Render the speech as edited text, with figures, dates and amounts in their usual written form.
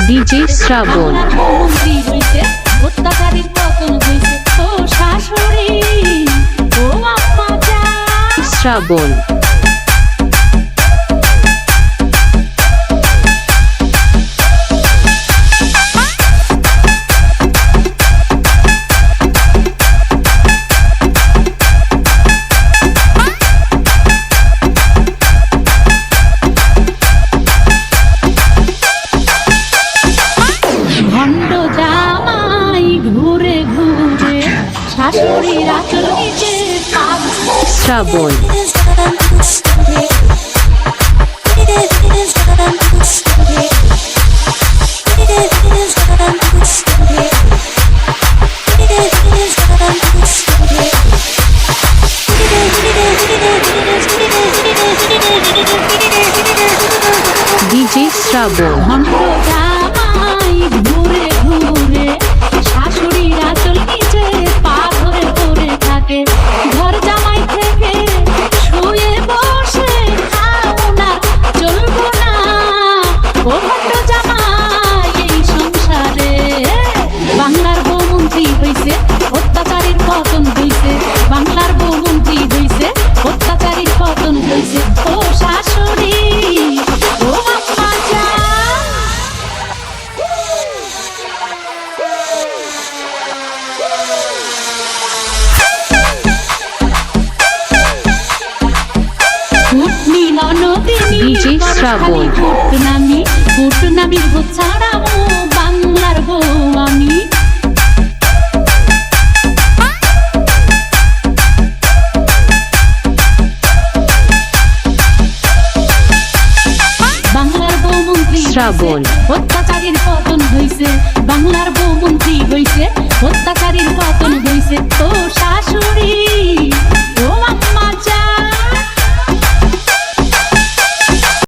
DJ শ্রাবণ অত্যাচারীর পতন হয়েছে ও শাশুড়ি ও আম্মা জান। শ্রাবণ ভণ্ড জামাই ঘুরে ঘুরে শাশুড়ির আঁচল নিচে শ্রাবণ ডিজে শ্রাবণ ভণ্ড জামাই ঘুরে ঘুরে শাশুড়ির আঁচল নিচে পা ধরে পড়ে থাকে। ঘর জামাই থেকে শুয়ে বসে খাও না চলবো না ও ভণ্ড জামাই এই সংসারে। বাংলার বৌমন্ত্রী হইছে অত্যাচারীর পতন হইছে, বাংলার বৌমন্ত্রী হইছে অত্যাচারীর পতন হইছে ও শাশুড়ি ও আম্মা জান। ফুটনিল নদীনী ডিজে শ্রাবণ। ফুটনামির ভূত ছাড়াবো বাংলার বউ আমি। বাংলার বৌমন্ত্রী শ্রাবণ। অত্যাচারীর পতন হইছে, বাংলার বৌমন্ত্রী হইছে অত্যাচারীর পতন হইছে ও